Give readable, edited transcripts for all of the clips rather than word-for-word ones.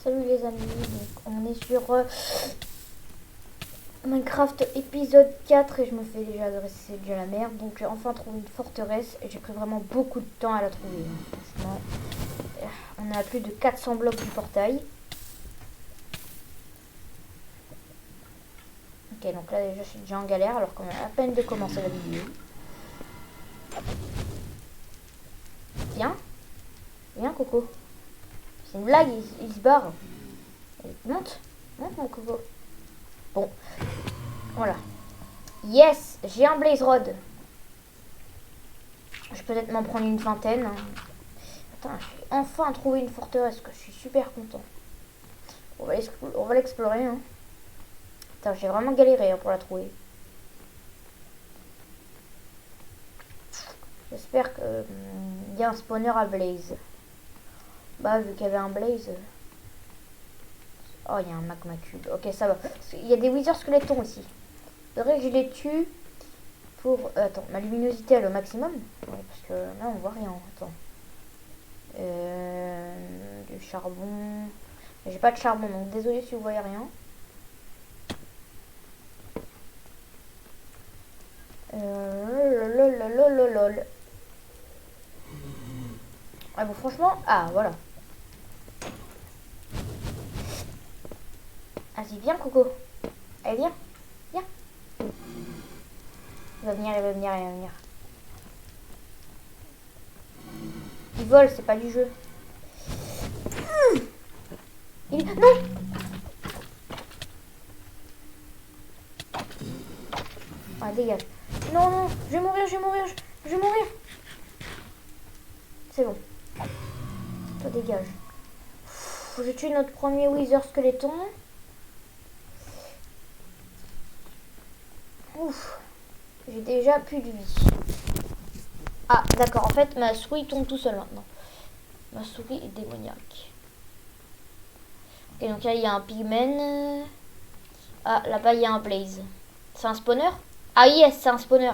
Salut les amis, donc on est sur Minecraft épisode 4 et je me fais déjà agresser, c'est déjà la merde. Donc j'ai enfin trouvé une forteresse et j'ai pris vraiment beaucoup de temps à la trouver. Franchement, on est à plus de 400 blocs du portail. Ok, donc là déjà je suis déjà en galère alors qu'on a à peine de commencer la vidéo. Viens, viens Coco. C'est une blague, il se barre. Monte, monte mon Coco. Bon, voilà. Yes, j'ai un blaze rod. Je peux peut-être m'en prendre une vingtaine. Attends, j'ai enfin trouvé une forteresse, que je suis super content. On va l'explorer. Hein. Attends, j'ai vraiment galéré pour la trouver. J'espère qu'il y a un spawner à blaze. Bah, vu qu'il y avait un blaze. Oh, il y a un magma cube. Ok, ça va. Il y a des wither skeletons aussi. Il faudrait que je les tue pour... attends, ma luminosité elle est au maximum. Ouais, parce que là, on voit rien. Attends. Du charbon. J'ai pas de charbon, donc désolé si vous voyez rien. Lol. Ah bon, franchement, ah voilà. Vas-y, viens Coco. Allez, viens. Viens. Il va venir. Il vole, c'est pas du jeu. Non. Ah, dégage. Non, je vais mourir. C'est bon. Toi, dégage. Je tue notre premier wither skeleton. Ouf. J'ai déjà plus de vie. Ah, d'accord. En fait, ma souris tombe tout seul maintenant. Ma souris est démoniaque. Ok, donc là, il y a un pigman. Ah, là-bas, il y a un blaze. C'est un spawner? Ah, yes, c'est un spawner.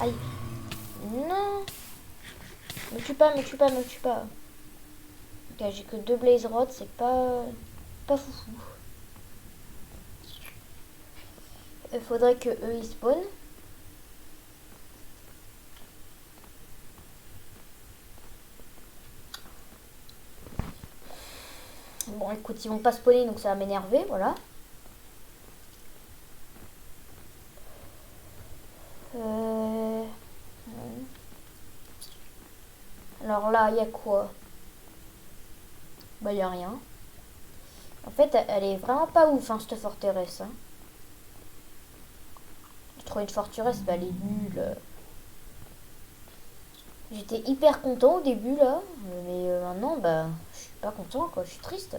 Aïe. Non. Me tue pas. Ok, j'ai que 2 blaze rods, c'est pas foufou. Il faudrait que eux ils spawnent. Bon, écoute, ils vont pas spawner, donc ça va m'énerver, voilà. Alors là, il y a quoi? Bah, il y a rien. En fait, elle est vraiment pas ouf, hein, cette forteresse. Hein. J'ai trouvé une forteresse, bah, elle est nulle. J'étais hyper content au début, là. Mais maintenant, bah, je suis pas content, quoi. Je suis triste.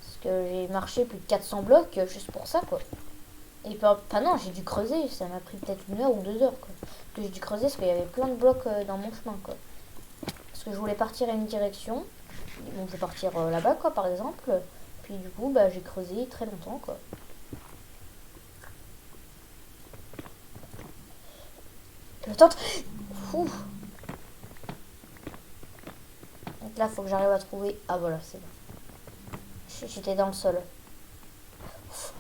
Parce que j'ai marché plus de 400 blocs juste pour ça, quoi. Et enfin non, j'ai dû creuser. Ça m'a pris peut-être 1 heure ou 2 heures, quoi. Que j'ai dû creuser parce qu'il y avait plein de blocs dans mon chemin, quoi. Parce que je voulais partir à une direction. Donc je vais partir là-bas, quoi, par exemple. Puis du coup, bah, j'ai creusé très longtemps, quoi. Je tente. Ouh. Donc là, faut que j'arrive à trouver... Ah, voilà, c'est bon. J'étais dans le sol.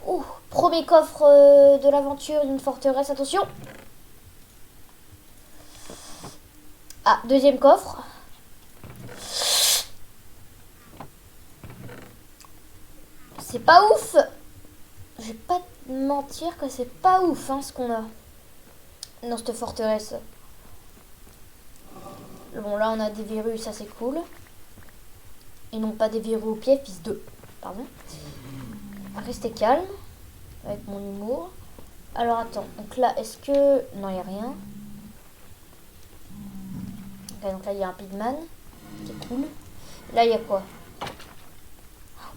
Ouh, premier coffre de l'aventure d'une forteresse. Attention. Ah, deuxième coffre. C'est pas ouf. Je vais pas te mentir que c'est pas ouf, hein, ce qu'on a dans cette forteresse. Bon, là, on a des verrues, ça c'est cool. Et non pas des verrues au pied, fils de... Pardon. Restez calme. Avec mon humour. Alors, attends. Donc là, est-ce que... Non, il n'y a rien. Ok, donc là, il y a un pigman. C'est cool. Là, il y a quoi?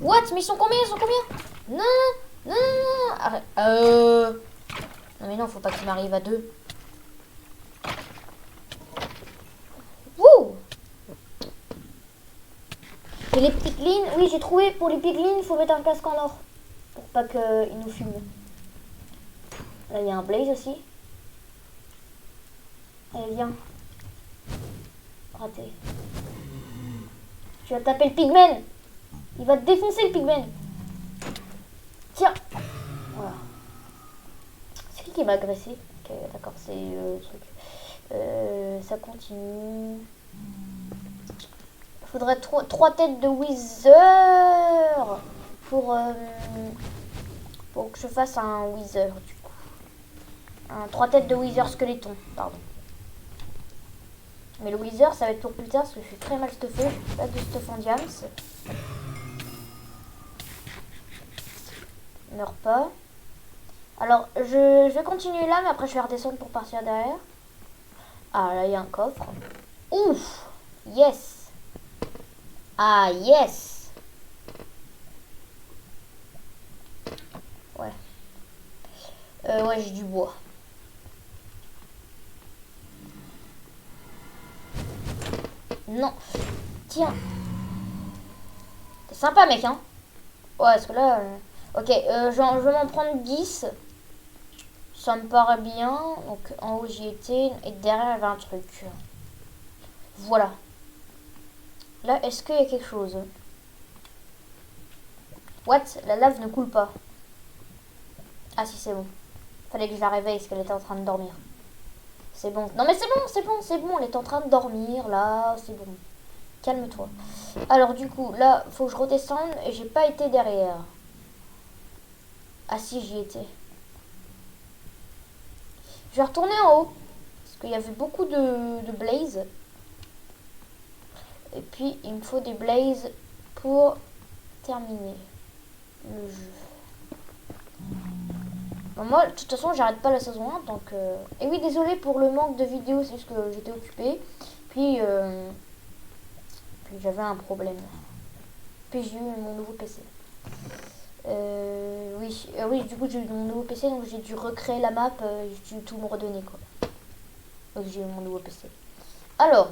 What? Mais ils sont combien? Non. Arrête. Non, mais non, faut pas qu'il m'arrive à 2. Wouh! Et les piglins, oui, j'ai trouvé, pour les piglins, il faut mettre un casque en or. Pour pas qu'ils nous fument. Là, il y a un blaze aussi. Allez, viens. Oh Raté. Tu vas taper le pigman. Il va te défoncer le pigman. Tiens. Voilà. C'est qui m'a agressé? Ok, d'accord, c'est le truc. Ça continue. Il faudrait 3 têtes de Wither pour que je fasse un Wither du coup. 3 têtes de Wither skeleton, pardon. Mais le Wither ça va être pour plus tard parce que je suis très mal stuffé. Pas de stuff en diams. Meurs pas. Alors je vais continuer là mais après je vais redescendre pour partir derrière. Ah là il y a un coffre. Ouf. Yes. Ah yes. Ouais. Ouais j'ai du bois. Non. Tiens. T'es sympa mec hein. Ouais parce que là... Ok, je vais m'en prendre 10. Ça me paraît bien. Donc en haut j'y étais. Et derrière il y avait un truc. Voilà. Là, est-ce qu'il y a quelque chose? What? La lave ne coule pas. Ah si, c'est bon. Fallait que je la réveille parce qu'elle était en train de dormir. C'est bon. Non mais c'est bon, c'est bon, c'est bon. Elle est en train de dormir, là. C'est bon. Calme-toi. Alors du coup, là, faut que je redescende et j'ai pas été derrière. Ah si, j'y étais. Je vais retourner en haut. Parce qu'il y avait beaucoup de blazes. Et puis, il me faut des blazes pour terminer le jeu. Bon, moi, de toute façon, j'arrête pas la saison 1. Donc, Et oui, désolé pour le manque de vidéos. C'est juste que j'étais occupée. Puis j'avais un problème. Puis j'ai eu mon nouveau PC. Oui, du coup, j'ai eu mon nouveau PC. Donc, j'ai dû recréer la map. J'ai dû tout me redonner, quoi. Donc, j'ai eu mon nouveau PC. Alors...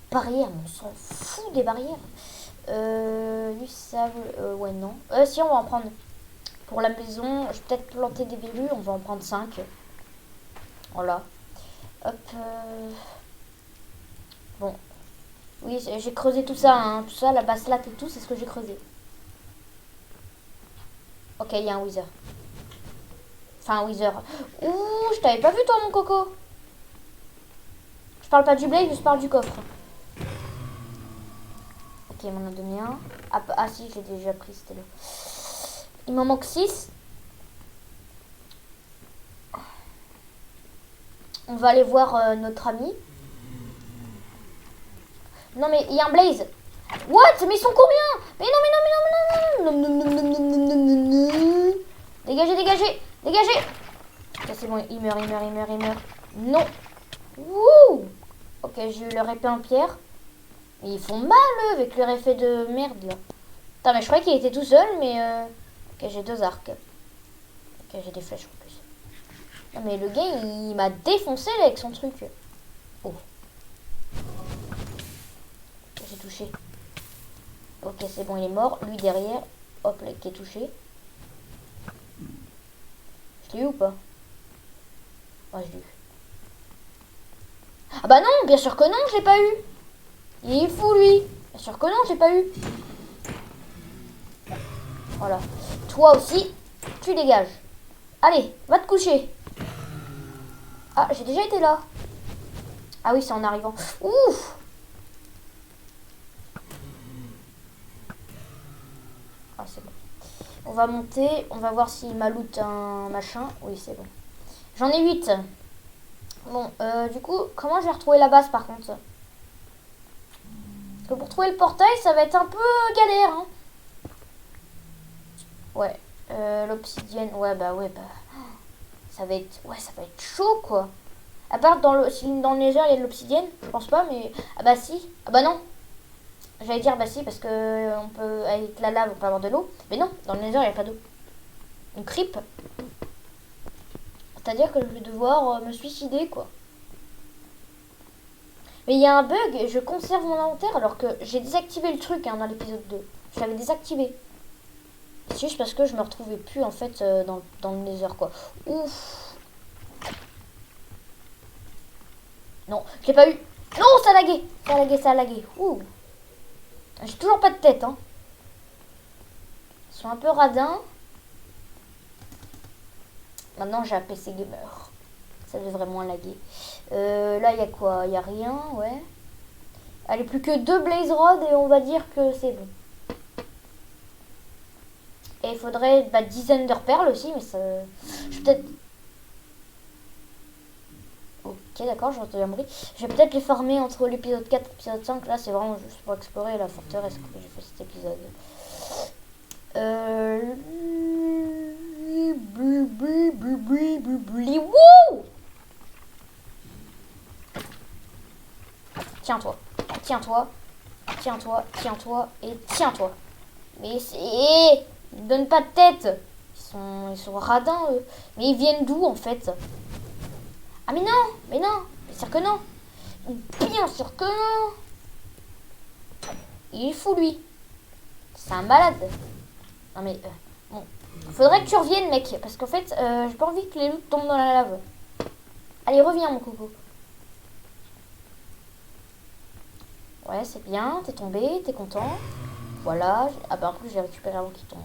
Barrières, mais on s'en fout des barrières. Du sable, ouais non. Si on va en prendre pour la maison, je vais peut-être planter des verrues, on va en prendre 5. Voilà. Hop. Bon. Oui, j'ai creusé tout ça, hein. Tout ça, la basse latte et tout, c'est ce que j'ai creusé. Ok, il y a un wither. Enfin, un wither. Ouh, je t'avais pas vu toi, mon coco. Je parle pas du blade, je parle du coffre. Ok, il m'en a donné un. Ah si, j'ai déjà pris, c'était là. Il m'en manque 6. On va aller voir notre ami. Non mais il y a un blaze. What? Mais ils sont combien? Mais non, mais non, mais non, mais non, non, non, non, non, non, non. Dégagez, dégagez, dégagez. Ça c'est bon, il meurt, il meurt, il meurt, il meurt. Non. Wouh. Ok, j'ai eu leur épée en pierre. Mais ils font mal eux, avec leur effet de merde là. Attends, mais je croyais qu'il était tout seul, mais ok, j'ai 2 arcs. Ok, j'ai des flèches en plus. Non mais le gars, il m'a défoncé là, avec son truc. Oh. J'ai touché. Ok, c'est bon, il est mort. Lui derrière. Hop, là, qui est touché. Je l'ai eu ou pas? Ouais, je l'ai eu. Ah bah non, bien sûr que non, je l'ai pas eu. Il est fou, lui. Bien sûr que non, je l'ai pas eu. Voilà. Toi aussi, tu dégages. Allez, va te coucher. Ah, j'ai déjà été là. Ah oui, c'est en arrivant. Ouf. Ah, c'est bon. On va monter. On va voir s'il m'a loot un machin. Oui, c'est bon. J'en ai 8. Bon, du coup, comment je vais retrouver la base par contre? Parce que pour trouver le portail, ça va être un peu galère. Hein. Ouais. L'obsidienne. Ouais, bah. Ça va être. Ouais, ça va être chaud quoi. À part si dans le nether il y a de l'obsidienne, je pense pas, mais. Ah bah si. Ah bah non. J'allais dire bah si, parce que on peut. Avec la lave, on peut avoir de l'eau. Mais non, dans le nether il n'y a pas d'eau. Une creep. C'est-à-dire que je vais devoir me suicider quoi. Mais il y a un bug, je conserve mon inventaire alors que j'ai désactivé le truc hein, dans l'épisode 2. Je l'avais désactivé. C'est juste parce que je me retrouvais plus en fait dans le nether quoi. Ouf. Non, je l'ai pas eu. Non, ça a lagué. Ça a lagué, ça a lagué. Ouh. J'ai toujours pas de tête, hein. Ils sont un peu radins. Maintenant, j'ai un PC gamer. Ça devrait moins laguer. Là, il y a quoi? Il y a rien, ouais. Allez, plus que 2 Blaze Rod et on va dire que c'est bon. Et il faudrait 10 Ender Pearl aussi, mais ça... Je vais peut-être... Ok, d'accord, j'ai entendu un bruit. Je vais peut-être les farmer entre l'épisode 4 et l'épisode 5. Là, c'est vraiment juste pour explorer la forteresse que j'ai fait cet épisode. Wouh! Tiens-toi, tiens-toi, tiens-toi, tiens-toi et tiens-toi. Mais c'est... Ils donnent pas de tête. Ils sont radins, eux. Mais ils viennent d'où, en fait? Ah, mais non! Mais non! Bien sûr que non! Bien sûr que non! Il est fou, lui. C'est un malade. Non, mais... bon. Faudrait que tu reviennes, mec. Parce qu'en fait, j'ai pas envie que les loups tombent dans la lave. Allez, reviens, mon coco. Ouais, c'est bien. T'es tombé. T'es content. Voilà. Ah, bah, en plus, j'ai récupéré avant qu'il tombe.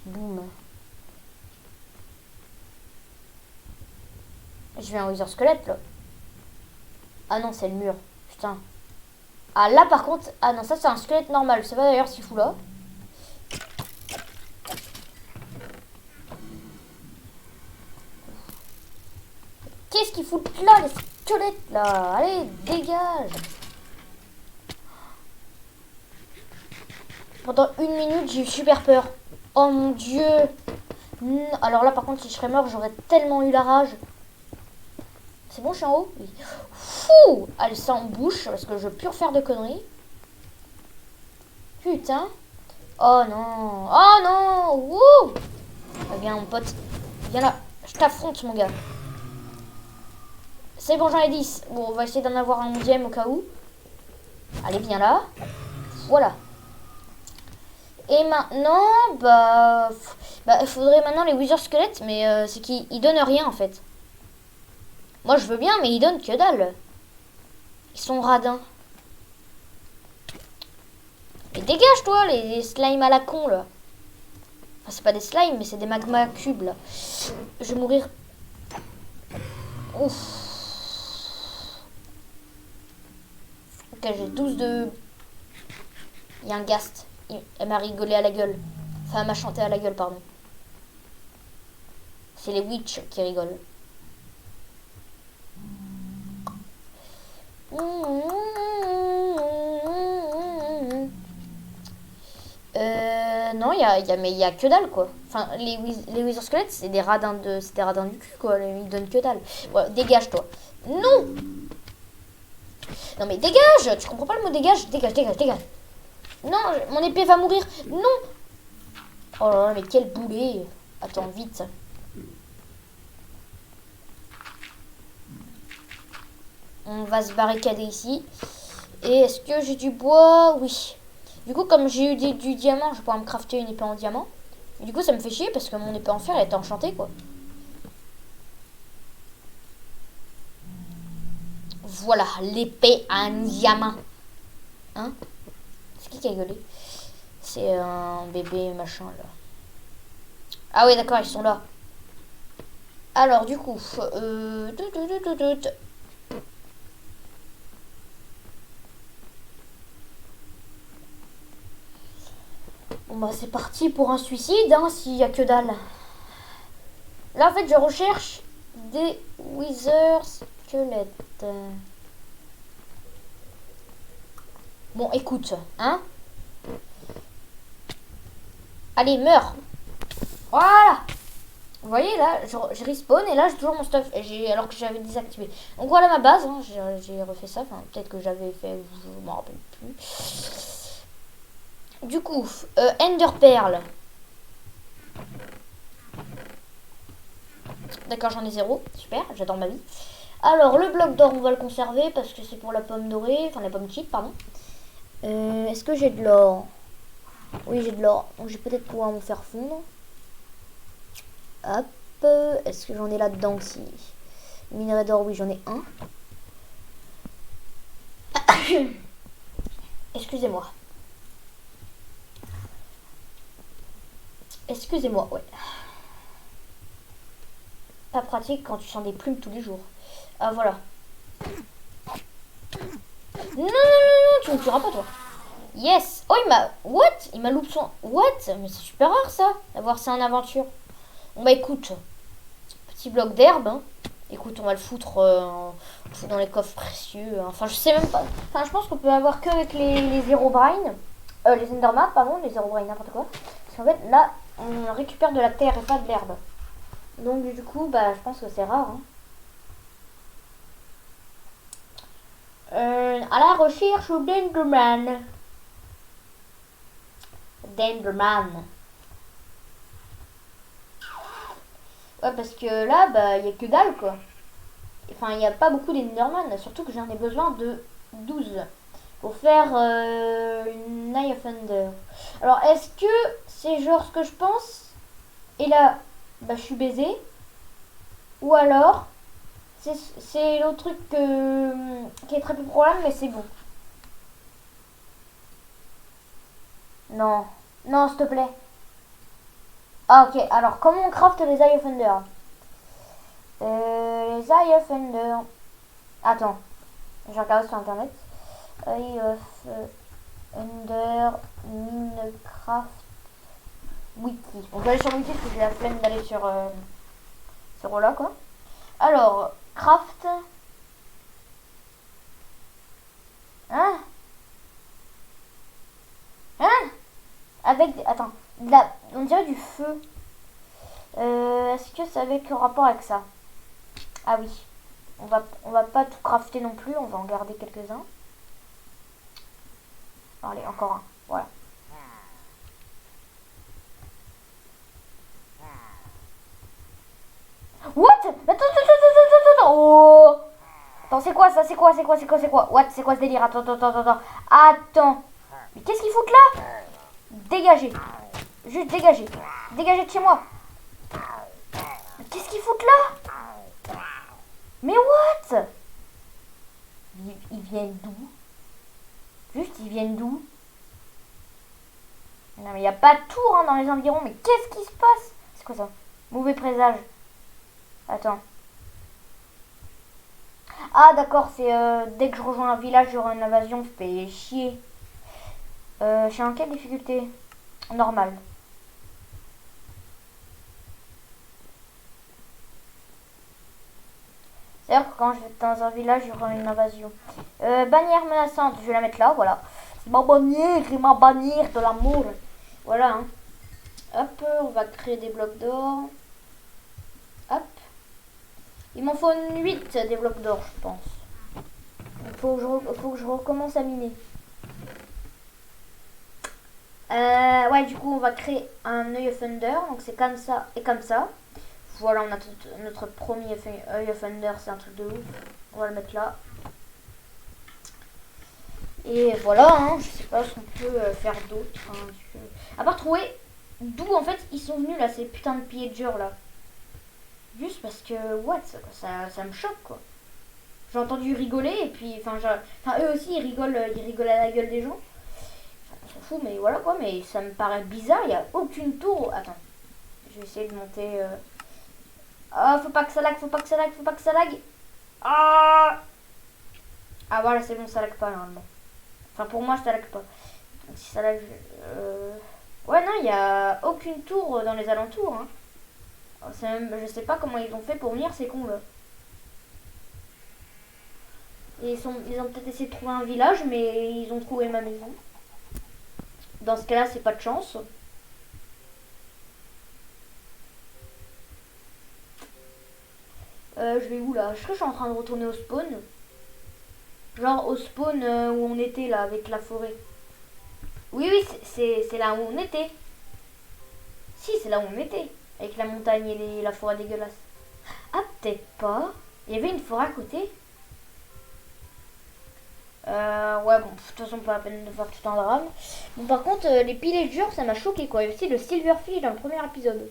Boum. Je vais un Wither squelette, là. Ah non, c'est le mur. Putain. Ah, là, par contre... Ah non, ça, c'est un squelette normal. Je sais pas d'ailleurs ce qu'il fout là. Qu'est-ce qu'ils foutent là, les squelettes, là? Allez, dégage. Pendant 1 minute, j'ai eu super peur. Oh mon dieu. Alors là, par contre, si je serais mort, j'aurais tellement eu la rage. C'est bon, je suis en haut? Oui. Fou! Allez, ça en bouche, parce que je veux plus refaire de conneries. Putain. Oh non. Oh non. Wouh! Viens, mon pote. Viens là. Je t'affronte, mon gars. C'est bon, j'en ai 10. Bon, on va essayer d'en avoir un 11e au cas où. Allez, viens là. Voilà. Et maintenant, il faudrait maintenant les Wither squelettes, mais c'est qu'ils donnent rien en fait. Moi je veux bien, mais ils donnent que dalle. Ils sont radins. Mais dégage toi, les slimes à la con là. Enfin, c'est pas des slimes, mais c'est des magma cubes là. Je vais mourir. Ouf. Ok, j'ai 12 de... Il y a un ghast. Elle m'a rigolé à la gueule. Enfin, elle m'a chanté à la gueule, pardon. C'est les witch qui rigolent. Non, mais il y a que dalle, quoi. Enfin, les Wither Squelettes, c'est des radins du cul, quoi. Ils donnent que dalle. Ouais, dégage, toi. Non! Non, mais dégage! Tu comprends pas le mot dégage? Dégage, dégage, dégage. Non, mon épée va mourir. Non! Oh là là, mais quel boulet. Attends, vite. On va se barricader ici. Et est-ce que j'ai du bois? Oui. Du coup, comme j'ai eu du diamant, je vais pouvoir me crafter une épée en diamant. Et du coup, ça me fait chier parce que mon épée en fer, elle était enchantée, quoi. Voilà, l'épée en diamant. Hein? C'est qui a gueulé? C'est un bébé machin, là. Ah oui, d'accord, ils sont là. Alors, du coup... Bon bah c'est parti pour un suicide, hein, s'il y a que dalle. Là en fait je recherche des Wither squelettes. Bon écoute, hein. Allez, meurs. Voilà. Vous voyez là, je respawn et là j'ai toujours mon stuff. Alors que j'avais désactivé. Donc voilà ma base, hein, j'ai refait ça. Enfin peut-être que j'avais fait, je m'en rappelle plus. Du coup, Ender Pearl. D'accord, j'en ai 0. Super, j'adore ma vie. Alors, le bloc d'or, on va le conserver parce que c'est pour la pomme dorée. Enfin, la pomme cheat, pardon. Est-ce que j'ai de l'or? Oui, j'ai de l'or. Donc, je vais peut-être pouvoir me faire fondre. Hop. Est-ce que j'en ai là-dedans aussi? Minerai d'or, oui, j'en ai un. Excusez-moi. Excusez-moi, ouais. Pas pratique quand tu sens des plumes tous les jours. Ah, voilà. Non, non, non, non, tu me tueras pas, toi. Yes. Oh, il m'a... What? Il m'a loupé son... What? Mais c'est super rare, ça, d'avoir ça en aventure. Bon, bah, écoute. Petit bloc d'herbe, hein. Écoute, on va le foutre, dans les coffres précieux. Enfin, je sais même pas. Enfin, je pense qu'on peut avoir que avec les Herobrine. Les Enderman, pardon, les Herobrine, n'importe quoi. Parce qu'en fait, là, on récupère de la terre et pas de l'herbe. Donc, du coup, bah, je pense que c'est rare, hein. À la recherche d'Enderman. D'Enderman. Ouais, parce que là, bah, il y a que dalle, quoi. Enfin, il n'y a pas beaucoup d'Enderman. Surtout que j'en ai besoin de 12 pour faire une Eye of Thunder. Alors, est-ce que c'est genre ce que je pense? Et là, bah, je suis baisé. Ou alors, c'est l'autre truc qui est très peu probable, mais c'est bon. Non. Non, s'il te plaît. Ah, ok. Alors, comment on craft les Eye of Thunder? Les Eye of Thunder. Attends. J'ai regardé sur internet. Eye of Thunder Minecraft Wiki. On va aller sur le wiki parce que j'ai la flemme d'aller sur là, quoi. Alors, craft. Hein? Hein? Avec. Attends. On dirait du feu. Est-ce que ça avait que rapport avec ça? Ah oui. On va pas tout crafter non plus. On va en garder quelques-uns. Allez, encore un. Voilà. What? Attends. Oh! Attends, c'est quoi ça? C'est quoi? What? C'est quoi ce délire? Attends. Mais qu'est-ce qu'ils foutent là? Dégagez. Juste dégagez. Dégagez de chez moi. Mais qu'est-ce qu'ils foutent là? Mais what? Ils viennent d'où? Juste, ils viennent d'où? Non, mais il n'y a pas de tour, hein, dans les environs. Mais qu'est-ce qui se passe? C'est quoi ça? Mauvais présage. Attends. Ah, d'accord, c'est dès que je rejoins un village, j'aurai une invasion. Fait chier. Je suis en quelle difficulté? Normal. C'est-à-dire que quand je vais dans un village, j'aurai une invasion. Bannière menaçante, je vais la mettre là, voilà. C'est ma bannière de l'amour. Voilà, hein. Hop, on va créer des blocs d'or. Hop. Il m'en faut 8 des blocs d'or, je pense. Il faut que je recommence à miner. Ouais, du coup, on va créer un Eye of Thunder. Donc, c'est comme ça et comme ça. Voilà, on a notre premier Eye of Thunder. C'est un truc de ouf. On va le mettre là. Et voilà, hein, je sais pas ce qu'on peut faire d'autre. Hein, à part trouver d'où, en fait, ils sont venus, là, ces putains de pillagers, là. Juste parce que, what, ça me choque, quoi. J'ai entendu rigoler, et puis, enfin, eux aussi, ils rigolent à la gueule des gens. On s'en fout, mais voilà, quoi, mais ça me paraît bizarre, il n'y a aucune tour. Attends, je vais essayer de monter... Ah, faut pas que ça lag, faut pas que ça lag. Ah, voilà, c'est bon, ça lag pas, normalement. Enfin, pour moi, ça lag pas. Donc, si ça lag... Ouais, non, il n'y a aucune tour dans les alentours, hein. Je sais pas comment ils ont fait pour venir, ces cons là. Et ils ont peut-être essayé de trouver un village, mais ils ont trouvé ma maison. Dans ce cas-là, c'est pas de chance. Je vais où là? Je crois que je suis en train de retourner au spawn. Genre au spawn où on était là, avec la forêt. Oui, c'est là où on était. Si, c'est là où on était. Avec la montagne et la forêt dégueulasse. Ah, peut-être pas. Il y avait une forêt à côté. Ouais, bon, de toute façon, pas la peine de faire tout un drame. Bon, par contre, les pillagers, ça m'a choqué, quoi. Il y a aussi le Silverfish dans le premier épisode.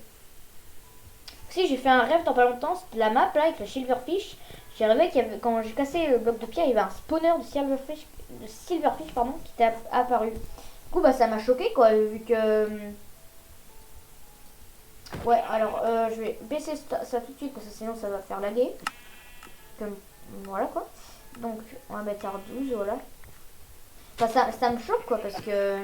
Si, j'ai fait un rêve dans pas longtemps, c'était la map, là, avec le Silverfish. J'ai rêvé qu'il y avait, quand j'ai cassé le bloc de pierre, il y avait un spawner de silverfish pardon, qui était apparu. Du coup, bah ça m'a choqué quoi, vu que. Ouais, alors je vais baisser ça tout de suite parce que sinon ça va faire laguer. Comme voilà quoi. Donc on va mettre R12, voilà. Enfin, ça me choque quoi parce que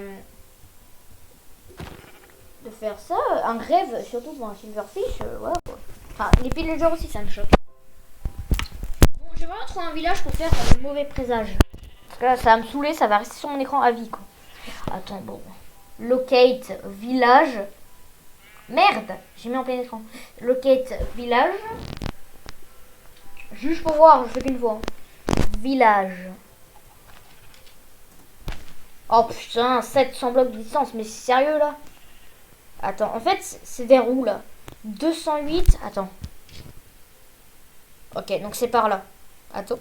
de faire ça, un rêve, surtout pour un silverfish, voilà quoi. Enfin, les pillagers aussi ça me choque. Bon, j'ai vraiment trouvé un village pour faire le mauvais présage. Parce que là ça va me saouler, ça va rester sur mon écran à vie quoi. Attends, bon. Locate village. Merde, j'ai mis en plein écran. Locate village. Juste pour voir, je fais qu'une fois. Village. Oh putain, 700 blocs de distance, mais c'est sérieux là? Attends, en fait, c'est vers où là? 208, attends. Ok, donc c'est par là. Attends.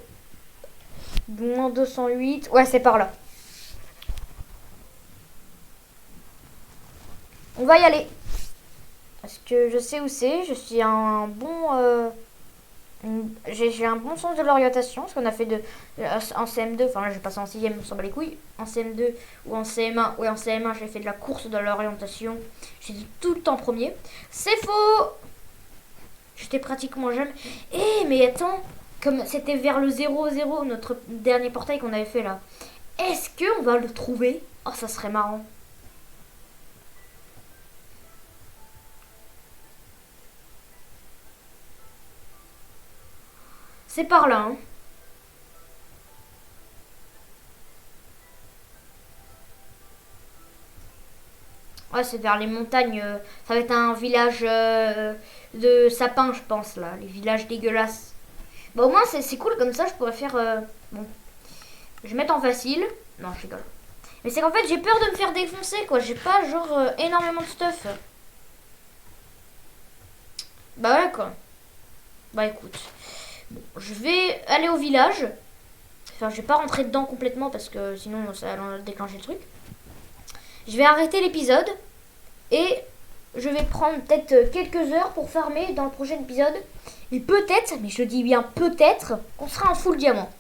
Moins 208, ouais, c'est par là. On va y aller. Parce que je sais où c'est, je suis un bon... j'ai un bon sens de l'orientation, parce qu'on a fait en CM2, enfin là j'ai passé en 6ème, on s'en bat les couilles, en CM2 ou en CM1, ouais en CM1 j'ai fait de la course de l'orientation, j'étais tout le temps premier. C'est faux. J'étais pratiquement jamais. Mais attends, comme c'était vers le 0-0, notre dernier portail qu'on avait fait là, est-ce qu'on va le trouver? Oh ça serait marrant. C'est par là, hein. Ouais, c'est vers les montagnes. Ça va être un village de sapins, je pense, là. Les villages dégueulasses. Bah, au moins, c'est cool comme ça. Je pourrais faire. Bon, je vais mettre en facile. Non, je rigole. Mais c'est qu'en fait, j'ai peur de me faire défoncer, quoi. J'ai pas, genre, énormément de stuff. Bah, ouais, quoi. Bah, écoute. Bon, je vais aller au village. Enfin, je vais pas rentrer dedans complètement parce que sinon, ça va déclencher le truc. Je vais arrêter l'épisode. Et je vais prendre peut-être quelques heures pour farmer dans le prochain épisode. Et peut-être, mais je dis bien peut-être, qu'on sera en full diamant.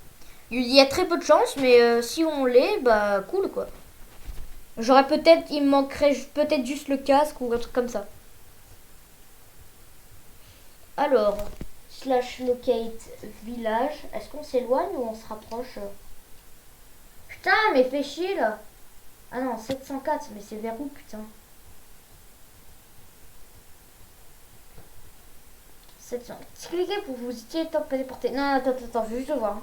Il y a très peu de chance, mais si on l'est, bah cool quoi. J'aurais peut-être, il me manquerait peut-être juste le casque ou un truc comme ça. Alors, slash locate village. Est-ce qu'on s'éloigne ou on se rapproche? Putain, mais fais chier là. Ah non, 704, mais c'est vers où putain? 700. Cliquez pour vous étiez top téléporté. Non, attends, je vais juste le voir.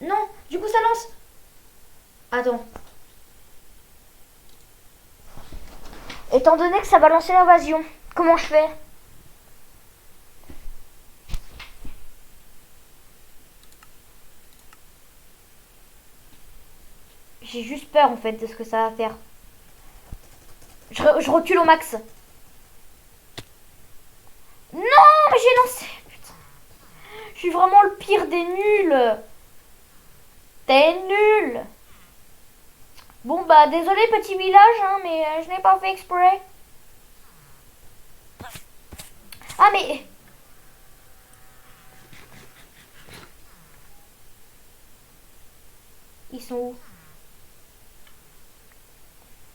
Non, du coup ça lance. Attends. Étant donné que ça va lancer l'invasion, comment je fais? J'ai juste peur en fait de ce que ça va faire. Je recule au max. Non, mais j'ai lancé. Putain. Je suis vraiment le pire des nuls. T'es nul. Bon bah désolé petit village, hein, mais je n'ai pas fait exprès. Ah mais... Ils sont où?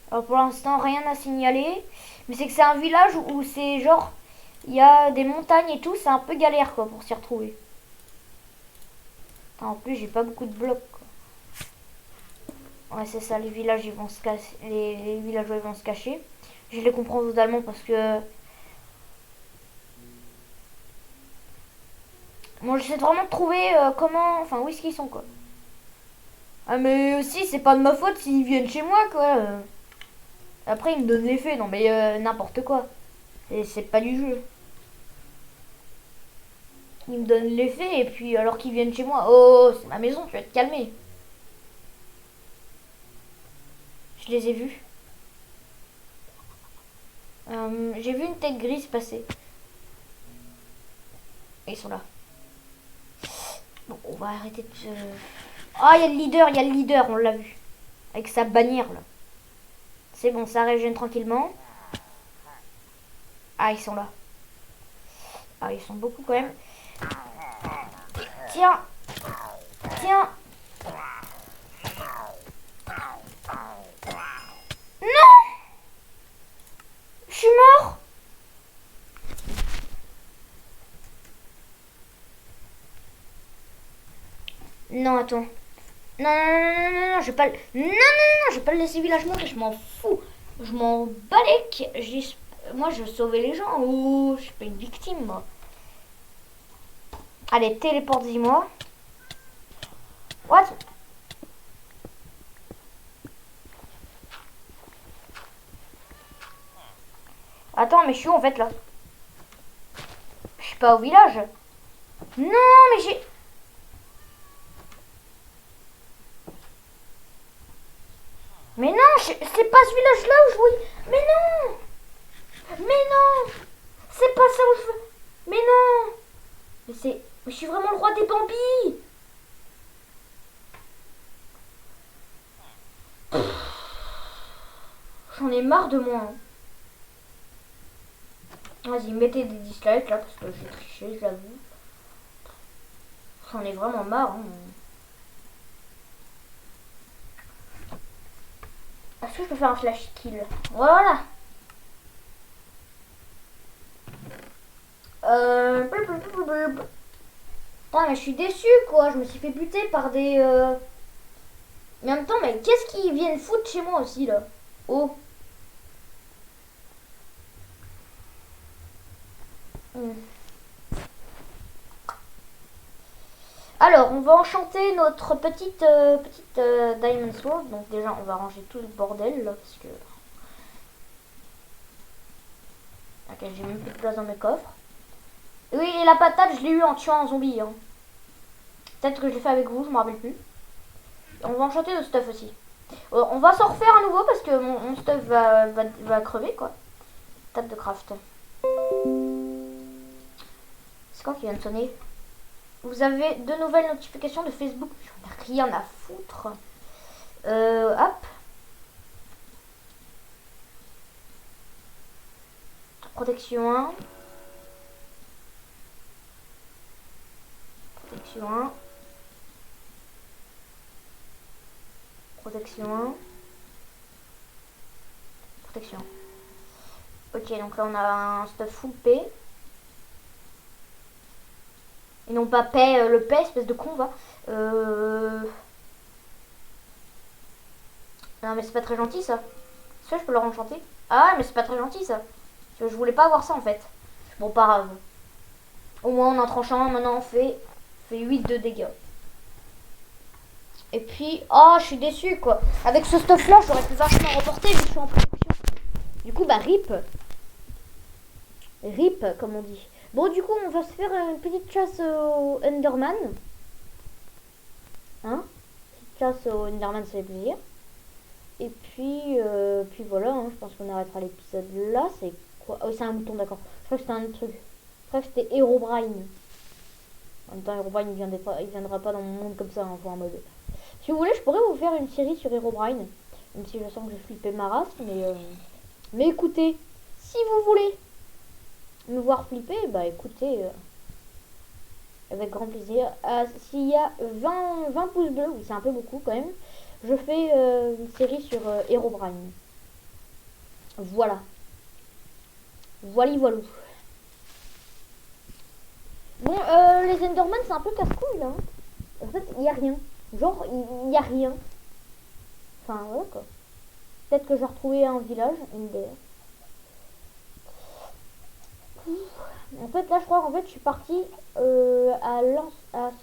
Alors pour l'instant rien à signaler. Mais c'est que c'est un village où c'est genre... Il y a des montagnes et tout, c'est un peu galère quoi pour s'y retrouver. En plus j'ai pas beaucoup de blocs quoi. Ouais c'est ça, les villages ils vont se cacher. Les villageois ils vont se cacher. Je les comprends totalement parce que... Moi j'essaie vraiment de trouver comment... Enfin où est-ce qu'ils sont quoi. Ah mais aussi c'est pas de ma faute s'ils viennent chez moi quoi. Après ils me donnent les faits, non mais n'importe quoi. Et c'est pas du jeu. Ils me donnent les faits et puis alors qu'ils viennent chez moi. Oh c'est ma maison, tu vas te calmer. Je les ai vus. J'ai vu une tête grise passer. Et ils sont là. Bon on va arrêter de... Ah il y a le leader, on l'a vu. Avec sa bannière là. C'est bon, ça régène tranquillement. Ah, ils sont là. Ah, ils sont beaucoup quand même. Tiens. Tiens. Non! Je suis mort. Non, attends. Non, non, non, non, non, non, je vais pas le... Non, non, non, non, je vais pas le laisser village mourir, je m'en fous. Je m'en balèque. Moi, je veux sauver les gens. Oh, je suis pas une victime, moi. Allez, téléporte-y-moi. What? Attends, mais je suis où en fait là? Je suis pas au village. Non, mais j'ai... Mais non, c'est pas ce village-là où je voulais... Mais non! Mais non! C'est pas ça où je veux... Mais non! Mais c'est... Mais je suis vraiment le roi des Bambis! J'en ai marre de moi. Hein. Vas-y, mettez des dislikes là, parce que j'ai triché, je l'avoue. J'en ai vraiment marre. Hein. Est-ce que je peux faire un flash kill? Voilà. Putain, mais je suis déçue quoi. Je me suis fait buter par des... Mais en même temps, mais qu'est-ce qu'ils viennent foutre chez moi aussi là? Oh. Alors, on va enchanter notre petite Diamond Sword. Donc déjà, on va ranger tout le bordel là, parce que... Ok, j'ai même plus de place dans mes coffres. Oui, et la patate, je l'ai eu en tuant un zombie. Hein. Peut-être que je l'ai fait avec vous, je me rappelle plus. Et on va enchanter notre stuff aussi. On va s'en refaire à nouveau parce que mon stuff va crever, quoi. Table de craft. C'est quoi qui vient de sonner? Vous avez de nouvelles notifications de Facebook. J'en ai rien à foutre. Hop. Protection 1. Protection 1. Protection 1. Protection. Ok, donc là on a un stuff full P. Et non pas paix, le paix, espèce de con, va. Non mais c'est pas très gentil ça. Est-ce que je peux leur enchanter? Ah mais c'est pas très gentil ça. Je voulais pas avoir ça en fait. Bon, pas grave. Au moins on en tranchant, maintenant on fait 8 de dégâts. Et puis, oh je suis déçue quoi. Avec ce stuff là j'aurais pu vachement remporter vu que je suis en protection. Du coup bah rip. Rip comme on dit. Bon du coup on va se faire une petite chasse au Enderman. Hein? Petite chasse au Enderman, ça fait plaisir. Et puis voilà, hein, je pense qu'on arrêtera l'épisode là. C'est quoi? Oh c'est un mouton, d'accord. Je crois que c'était un autre truc. Je crois que c'était Herobrine. En même temps Herobrine il viendra pas dans mon monde comme ça, hein, en mode. Si vous voulez je pourrais vous faire une série sur Herobrine. Même si je sens que je flippais ma race, mais écoutez, si vous voulez me voir flipper, bah écoutez, avec grand plaisir. S'il y a 20 pouces bleus, oui c'est un peu beaucoup quand même, je fais une série sur Herobrine. Voilà. Voilou. Bon, les Enderman c'est un peu casse-couille là. Hein. En fait, il n'y a rien. Genre, il n'y a rien. Enfin, voilà quoi. Peut-être que j'ai retrouvé un village, une DR. En fait là je crois qu'en fait je suis partie à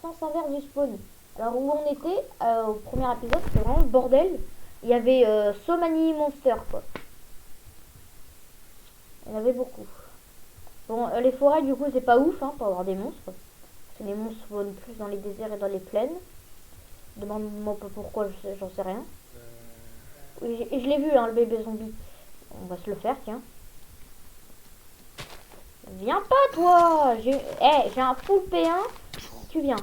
sens inverse du spawn. Alors où on était au premier épisode c'était vraiment le bordel. Il y avait so many monsters quoi. Il y en avait beaucoup. Bon les forêts du coup c'est pas ouf hein, pour avoir des monstres. Parce que les monstres spawnent plus dans les déserts et dans les plaines. Demande-moi pas pourquoi, j'en sais rien. Oui, je l'ai vu hein, le bébé zombie. On va se le faire tiens. Viens pas toi. J'ai un full P1. Tu viens.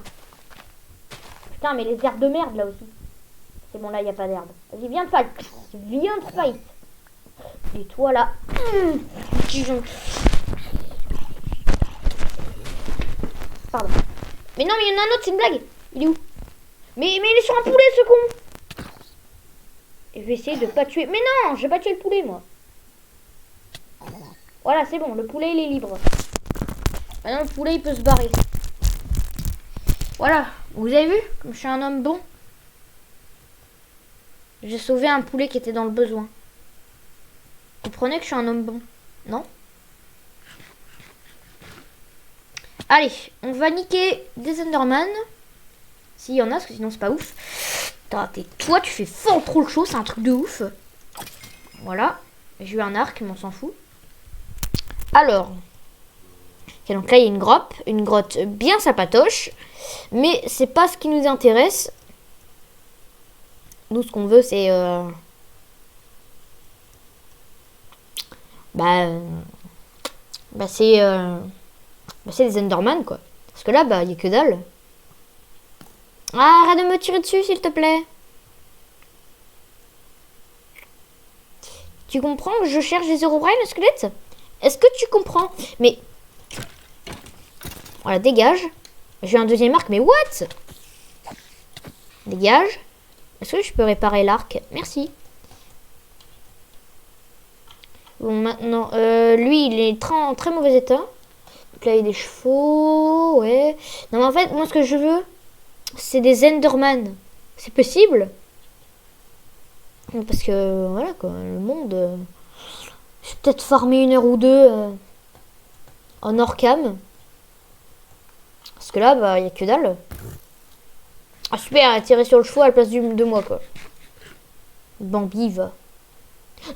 Putain mais les herbes de merde là aussi. C'est bon là il n'y a pas d'herbe. Vas-y viens de fight. Viens de fight. Et toi là. Pardon. Mais non, mais il y en a un autre, c'est une blague. Il est où? Mais il est sur un poulet, ce con. Et je vais essayer de pas tuer. Mais non, je vais pas tuer le poulet, moi. Voilà, c'est bon, le poulet, il est libre. Maintenant, le poulet, il peut se barrer. Voilà, vous avez vu? Comme je suis un homme bon. J'ai sauvé un poulet qui était dans le besoin. Vous comprenez que je suis un homme bon? Non? Allez, on va niquer des Enderman. S'il y en a, parce que sinon c'est pas ouf. Toi, tu fais fort trop le show, c'est un truc de ouf. Voilà. J'ai eu un arc, mais on s'en fout. Alors. Okay, donc là, il y a une grotte bien sapatoche. Mais c'est pas ce qui nous intéresse. Nous, ce qu'on veut, c'est... c'est des Enderman, quoi. Parce que là, il y a que dalle. Ah, arrête de me tirer dessus, s'il te plaît. Tu comprends que je cherche des Herobrine, le squelette? Est-ce que tu comprends? Mais... Voilà, dégage. J'ai un deuxième arc, mais what? Dégage. Est-ce que je peux réparer l'arc? Merci. Bon, maintenant, lui, il est en très mauvais état. Donc là, il y a des chevaux, ouais. Non, mais en fait, moi, ce que je veux, c'est des Enderman. C'est possible? Parce que, voilà, quoi, le monde... je vais peut-être farmer 1 heure ou 2 en hors-cam. Parce que là, il n'y a que dalle. Ah, super, elle a tiré sur le chevaux à la place de moi, quoi. Bambi, va.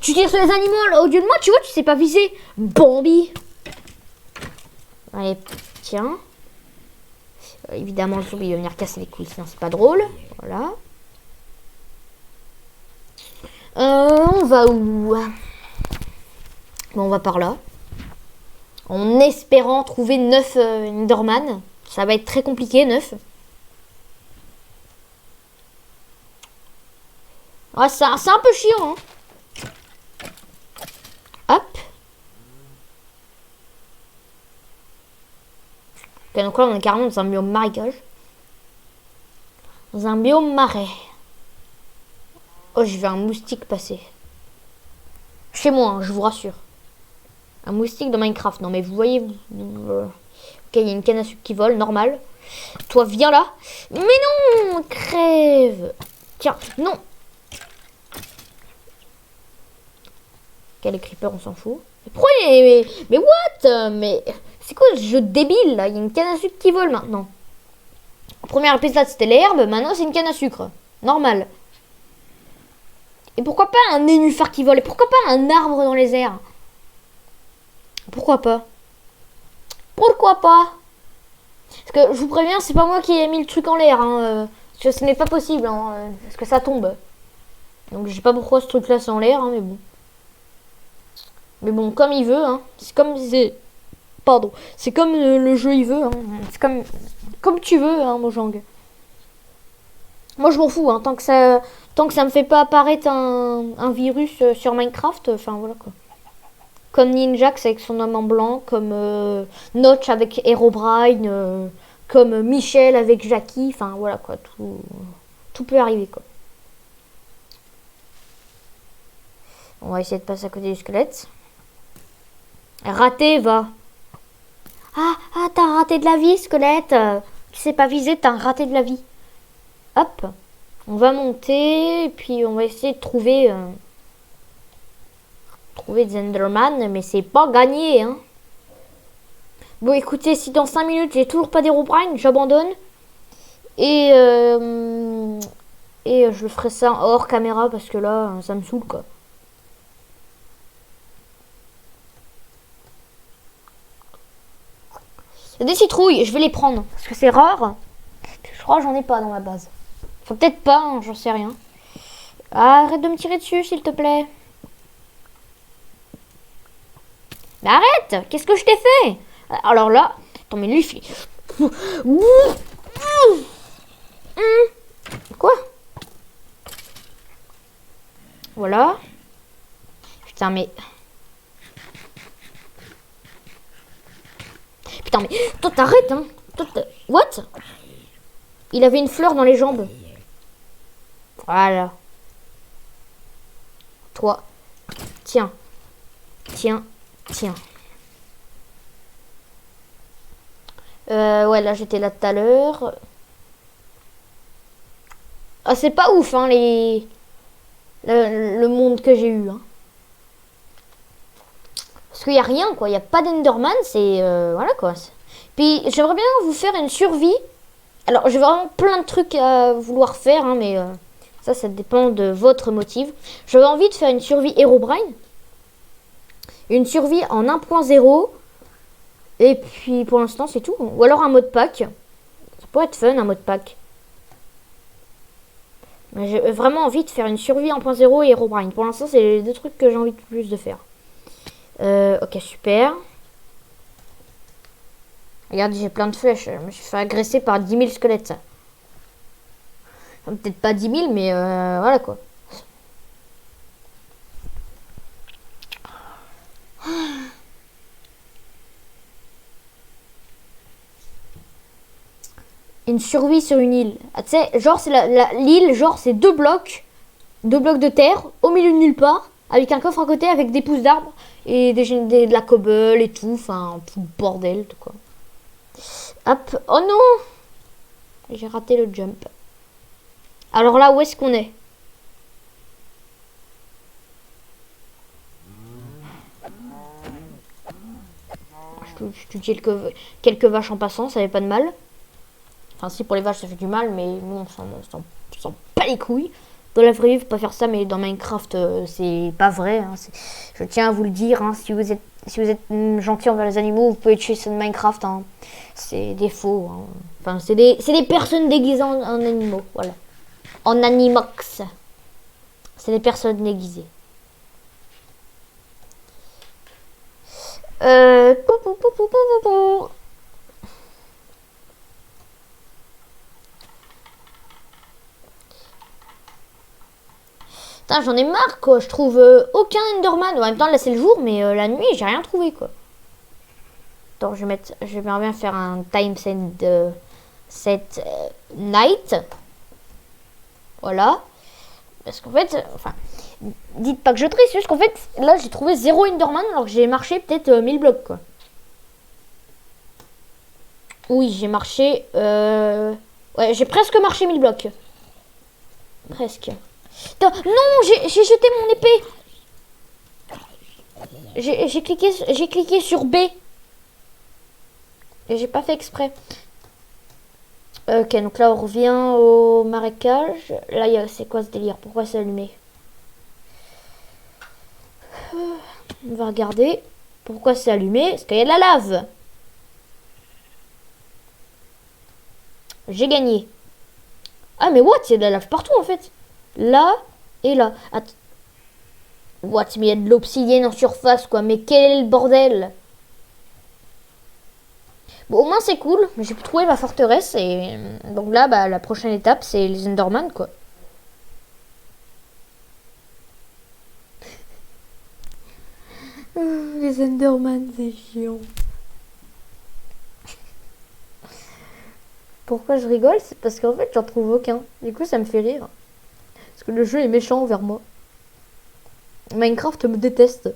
Tu tires sur les animaux, là, au lieu de moi, tu vois, tu sais pas viser. Bambi. Allez, tiens. Évidemment, le zombie va venir casser les couilles, sinon c'est pas drôle. Voilà. On va où? Bon, on va par là. En espérant trouver 9 Enderman. Ça va être très compliqué, 9. Ah, c'est un peu chiant, hein. Hop. Ok, donc là, on est carrément dans un biome marécage. Dans un biome marais. Oh, je vais un moustique passer. Chez moi, hein, je vous rassure. Un moustique dans Minecraft. Non, mais vous voyez... Ok, il y a une canne à sucre qui vole, normal. Toi, viens là. Mais non, crève. Tiens, non. Ok, les creepers, on s'en fout. Mais pourquoi mais what? Mais c'est quoi ce jeu débile, là? Il y a une canne à sucre qui vole, maintenant. En premier épisode, c'était l'herbe. Maintenant, c'est une canne à sucre. Normal. Et pourquoi pas un nénuphar qui vole? Et pourquoi pas un arbre dans les airs? Pourquoi pas? Pourquoi pas? Parce que je vous préviens, c'est pas moi qui ai mis le truc en l'air. Hein, parce que ce n'est pas possible. Hein, parce que ça tombe. Donc je sais pas pourquoi ce truc-là c'est en l'air. Hein, mais bon. Mais bon, comme il veut. Hein, c'est comme... Pardon. C'est comme le jeu il veut. Hein, c'est comme tu veux, hein, Mojang. Moi je m'en fous. Hein, tant que ça me fait pas apparaître un virus sur Minecraft. Enfin voilà quoi. Comme Ninjax avec son homme en blanc, comme Notch avec Herobrine, comme Michel avec Jackie, enfin voilà quoi, tout peut arriver quoi. On va essayer de passer à côté du squelette. Raté, va. Ah, t'as un raté de la vie, squelette. Tu sais pas viser, t'as un raté de la vie. Hop, on va monter, et puis on va essayer de trouver... des Enderman, mais c'est pas gagné, hein. Bon, écoutez, si dans 5 minutes, j'ai toujours pas d'Herobrine, j'abandonne. Et je ferai ça hors caméra, parce que là, ça me saoule, quoi. Il y a des citrouilles, je vais les prendre, parce que c'est rare. Je crois que j'en ai pas dans ma base. Faut peut-être pas, hein, j'en sais rien. Arrête de me tirer dessus, s'il te plaît. Mais arrête! Qu'est-ce que je t'ai fait? Alors là... Attends, mais lui, Quoi? Voilà. Putain, mais... Putain, mais... Toi, t'arrêtes, hein. What? Il avait une fleur dans les jambes. Voilà. Toi. Tiens. Tiens. Tiens. Ouais, là, j'étais là tout à l'heure. Ah, c'est pas ouf, hein, le monde que j'ai eu, hein. Parce qu'il n'y a rien, quoi. Il n'y a pas d'Enderman, c'est... voilà, quoi. Puis, j'aimerais bien vous faire une survie. Alors, j'ai vraiment plein de trucs à vouloir faire, hein, mais... ça dépend de votre motif. J'avais envie de faire une survie Herobrine. Une survie en 1.0. Et puis, pour l'instant, c'est tout. Ou alors un mode pack. Ça pourrait être fun, un mode pack. Mais j'ai vraiment envie de faire une survie en 1.0 et Herobrine. Pour l'instant, c'est les deux trucs que j'ai envie de plus de faire. Ok, super. Regarde, j'ai plein de flèches. Je me suis fait agresser par 10 000 squelettes. Enfin, peut-être pas 10 000, mais voilà quoi. Une survie sur une île. Ah, tu sais, genre, c'est l'île, genre, c'est deux blocs de terre, au milieu de nulle part, avec un coffre à côté, avec des pousses d'arbres, et de la cobble et tout, enfin, tout le bordel, tout quoi. Hop, oh non! J'ai raté le jump. Alors là, où est-ce qu'on est? Je tue quelques vaches en passant, ça fait pas de mal. Enfin, si, pour les vaches, ça fait du mal, mais nous, on s'en bat les couilles. Dans la vraie vie, faut pas faire ça, mais dans Minecraft, c'est pas vrai. Hein, je tiens à vous le dire, hein, si vous êtes gentil envers les animaux, vous pouvez tuer sur Minecraft. Hein. C'est des faux. Hein. Enfin, c'est des personnes déguisées en animaux, voilà. En Animox. C'est des personnes déguisées. Putain, j'en ai marre, quoi. Je trouve aucun Enderman. En même temps, là, c'est le jour, mais la nuit, j'ai rien trouvé, quoi. Attends, je vais bien faire un time set night. Voilà. Parce qu'en fait, enfin, dites pas que je triche, c'est juste qu'en fait, là, j'ai trouvé 0 Enderman alors que j'ai marché peut-être 1000 blocs, quoi. Oui, j'ai marché... Ouais, j'ai presque marché 1000 blocs. Presque. Non, j'ai jeté mon épée. J'ai cliqué sur B. Et j'ai pas fait exprès. Ok, donc là, on revient au marécage. Là, c'est quoi ce délire? Pourquoi c'est allumé? On va regarder. Pourquoi c'est allumé? Parce qu'il y a de la lave. J'ai gagné. Ah, mais what? Il y a de la lave partout, en fait. Là et là. Attends. What? Mais il y a de l'obsidienne en surface, quoi. Mais quel est le bordel? Bon, au moins, c'est cool. J'ai pu trouver ma forteresse. Et donc là, bah, la prochaine étape, c'est les Enderman, quoi. Les Enderman, c'est chiant. Pourquoi je rigole? C'est parce qu'en fait, j'en trouve aucun. Du coup, ça me fait rire. Parce que le jeu est méchant envers moi. Minecraft me déteste.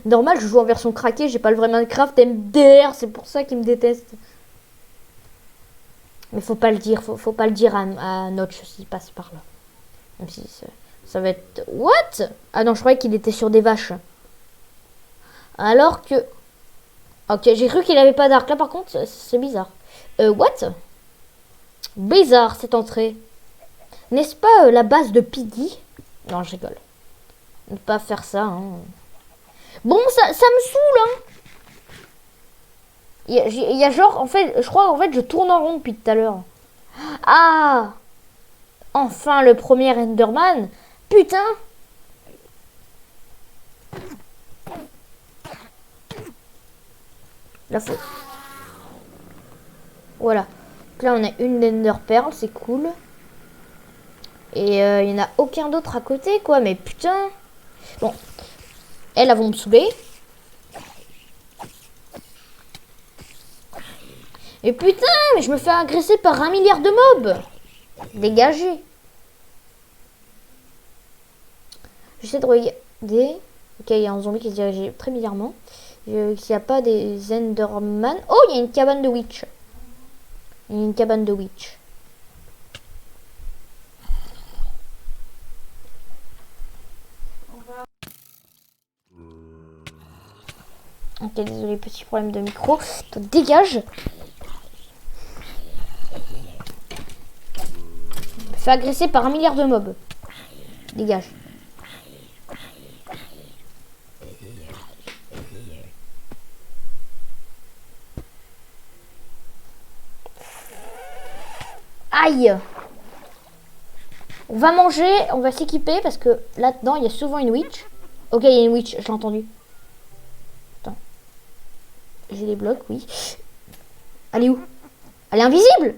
Normal, je joue en version craquée, j'ai pas le vrai Minecraft MDR, c'est pour ça qu'il me déteste. Mais faut pas le dire, faut pas le dire à Notch s'il passe par là. Même si ça va être... What? Ah non, je croyais qu'il était sur des vaches. Alors que... Ok, j'ai cru qu'il avait pas d'arc. Là, par contre, c'est bizarre. What? Bizarre, cette entrée. N'est-ce pas la base de Piggy? Non, je rigole. Ne pas faire ça, hein. Bon, ça me saoule, hein. Il y a genre, en fait, je crois, en fait, je tourne en rond depuis tout à l'heure. Ah! Enfin, le premier Enderman. Putain! Là, faut... Voilà. Donc là, on a une Ender Pearl, c'est cool. Et il n'y en a aucun d'autre à côté, quoi. Mais putain. Bon. Elles vont me saouler. Et putain, mais je me fais agresser par 1 milliard de mobs. Dégagez. J'essaie de regarder. Ok, il y a un zombie qui se dirige très bizarrement. S'il n'y a pas des Enderman. Oh, il y a une cabane de witch. Il y a une cabane de witch. Ok, désolé, petit problème de micro. Toi, dégage. Je me fais agresser par 1 milliard de mobs. Dégage. Aïe. On va manger, on va s'équiper parce que là-dedans, il y a souvent une witch. Ok, il y a une witch, j'ai entendu. Attends. J'ai des blocs, oui. Elle est où? Elle est invisible.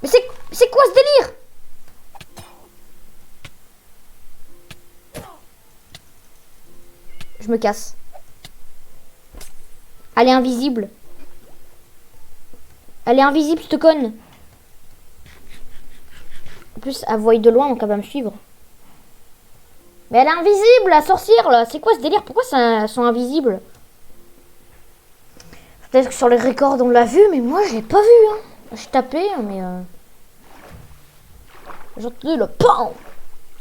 Mais c'est quoi ce délire? Je me casse. Elle est invisible. Elle est invisible, cette conne. En plus, elle voit de loin, donc elle va me suivre. Mais elle est invisible, la sorcière, là. C'est quoi ce délire? Pourquoi elles sont invisibles? Peut-être que sur les records, on l'a vu, mais moi, je l'ai pas vu. Hein. Je tapais, mais... j'ai entendu le PAM.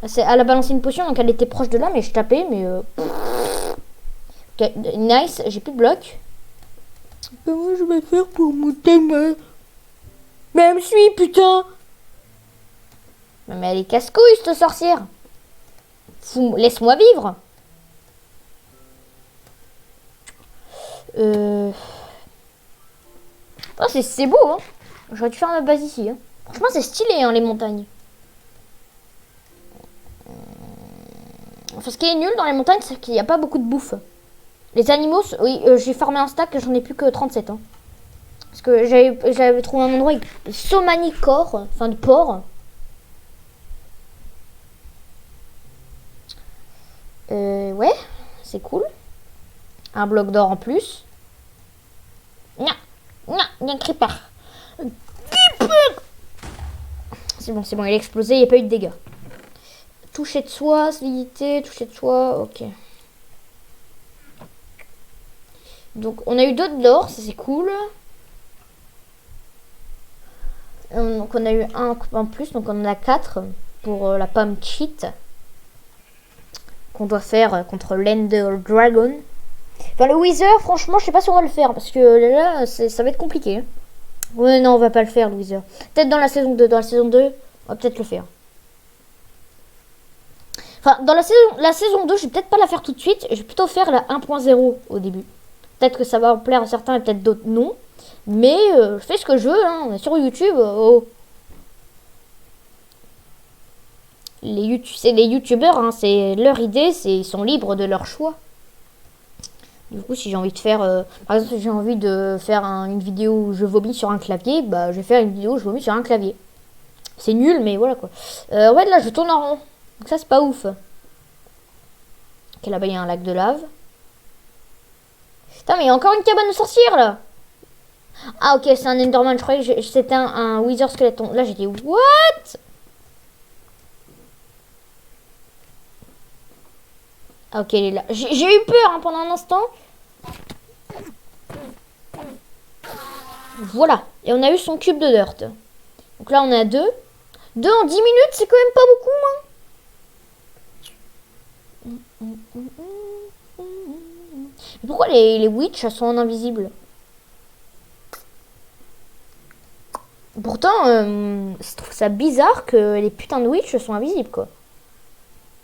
Elle a balancé une potion, donc elle était proche de là, mais je tapais, mais... Ok, nice, j'ai plus de blocs. Comment je vais faire pour monter moi? Mais elle me suit, putain. Mais elle est casse-couille, cette sorcière. Laisse-moi vivre. Oh, c'est beau, hein. J'aurais dû faire ma base ici. Hein. Franchement, c'est stylé, hein, les montagnes. Enfin, ce qui est nul dans les montagnes, c'est qu'il n'y a pas beaucoup de bouffe. Les animaux, oui, j'ai farmé un stack, j'en ai plus que 37. Hein. Parce que j'avais trouvé un endroit avec Somanicor, enfin de porc. Ouais, c'est cool. Un bloc d'or en plus. Non, il y a un creeper. C'est bon, il a explosé, il n'y a pas eu de dégâts. Toucher de soie, solidité, toucher de soie, ok. Donc, on a eu d'autres d'or, ça c'est cool. Donc, on a eu un en plus, donc on en a 4 pour la pomme cheat. Qu'on doit faire contre l'Ender Dragon. Enfin, le Wither, franchement, je sais pas si on va le faire, parce que là, ça va être compliqué. Hein. Ouais, non, on va pas le faire, le Wither. Peut-être dans la saison 2. Dans la saison 2, on va peut-être le faire. Enfin, dans la saison 2, je vais peut-être pas la faire tout de suite. Je vais plutôt faire la 1.0 au début. Peut-être que ça va plaire à certains et peut-être d'autres non. Mais je fais ce que je veux. Hein. On est sur YouTube. Oh. C'est les youtubeurs. Hein. C'est leur idée. Ils sont libres de leur choix. Du coup, si j'ai envie de faire... par exemple, si j'ai envie de faire une vidéo où je vomis sur un clavier, bah, je vais faire une vidéo où je vomis sur un clavier. C'est nul, mais voilà quoi. Ouais, là, je tourne en rond. Donc ça, c'est pas ouf. Ok, là-bas, il y a un lac de lave. Putain, mais il y a encore une cabane de sorcières, là. Ah, ok, c'est un Enderman. Je croyais que c'était un Wither Skeleton. Là, j'ai dit, what? Ah, ok, elle est là. J'ai eu peur hein, pendant un instant. Voilà. Et on a eu son cube de dirt. Donc là, on a 2. 2 en 10 minutes, c'est quand même pas beaucoup, hein. Pourquoi les witches sont en invisible? Pourtant, je trouve ça bizarre que les putains de witches sont invisibles, quoi.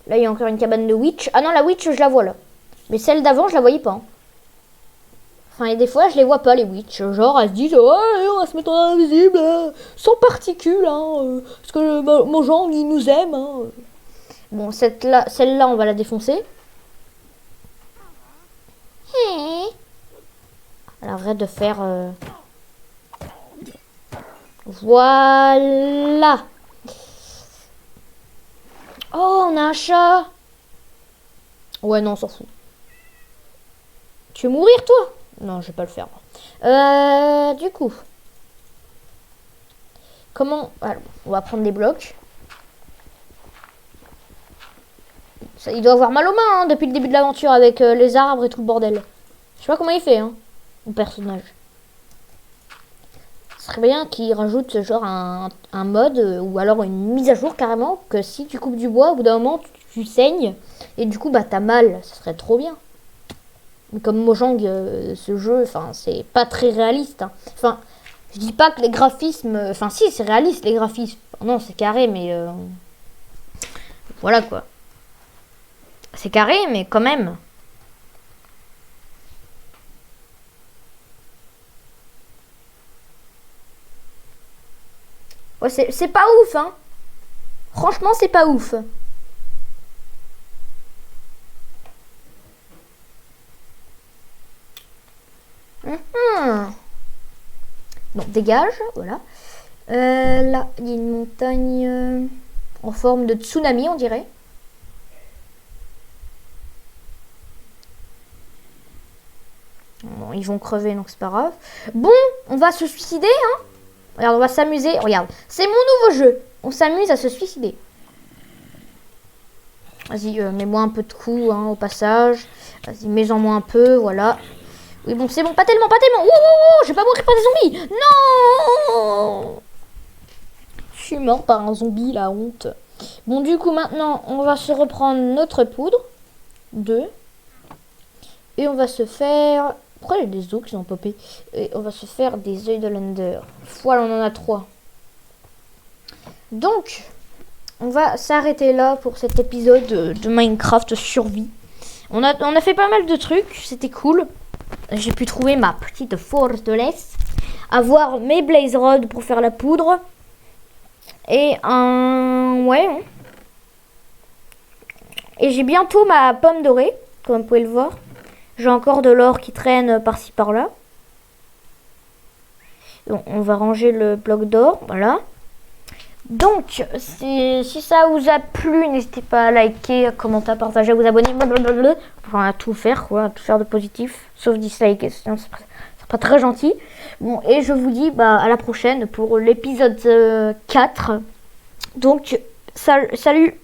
Là, il y a encore une cabane de witch. Ah non, la witch, je la vois, là. Mais celle d'avant, je la voyais pas. Hein. Enfin, et des fois, je les vois pas, les witch. Genre, elles se disent, oh, on va se mettre en invisible, sans particules, hein, parce que mon genre, il nous aime, hein. Bon, celle-là, on va la défoncer. Alors, arrête de faire... Voilà. Oh, on a un chat. Ouais, non, on s'en fout. Tu veux mourir, toi? Non, je vais pas le faire. Du coup. comment... Alors, on va prendre des blocs. Ça, il doit avoir mal aux mains hein, depuis le début de l'aventure avec les arbres et tout le bordel. Je sais pas comment il fait, hein, mon personnage. Ce serait bien qu'il rajoute genre un mode ou alors une mise à jour carrément que si tu coupes du bois, au bout d'un moment, tu saignes et du coup, bah t'as mal. Ça serait trop bien. Mais comme Mojang, ce jeu, enfin, c'est pas très réaliste. Hein. Enfin, je dis pas que les graphismes... Enfin, si, c'est réaliste, les graphismes. Non, c'est carré, mais... Voilà, quoi. C'est carré, mais quand même. Ouais, c'est pas ouf, hein. Franchement, c'est pas ouf. Bon, dégage, voilà. Là, il y a une montagne en forme de tsunami, on dirait. Bon, ils vont crever, donc c'est pas grave. Bon, on va se suicider, hein. Regarde, on va s'amuser. Regarde, c'est mon nouveau jeu. On s'amuse à se suicider. Vas-y, mets-moi un peu de coups, hein, au passage. Vas-y, mets-en moi un peu, voilà. Oui, bon, c'est bon, pas tellement, pas tellement. Ouh, je vais pas mourir par des zombies. Non. Je suis mort par un zombie, la honte. Bon, du coup, maintenant, on va se reprendre notre poudre. 2. Et on va se faire... Pourquoi il y a des os qui ont popé? Et on va se faire des œils de l'Ender. Voilà, on en a 3. Donc, on va s'arrêter là pour cet épisode de Minecraft survie. On a fait pas mal de trucs, c'était cool. J'ai pu trouver ma petite forteresse, avoir mes blaze rods pour faire la poudre et un... Ouais. Et j'ai bientôt ma pomme dorée, comme vous pouvez le voir. J'ai encore de l'or qui traîne par-ci par-là. Bon, on va ranger le bloc d'or, voilà. Donc, si ça vous a plu, n'hésitez pas à liker, à commenter, à partager, à vous abonner, blablabla. Enfin, à tout faire, quoi, à tout faire de positif, sauf dislike, c'est pas très gentil. Bon, et je vous dis à la prochaine pour l'épisode 4. Donc, salut.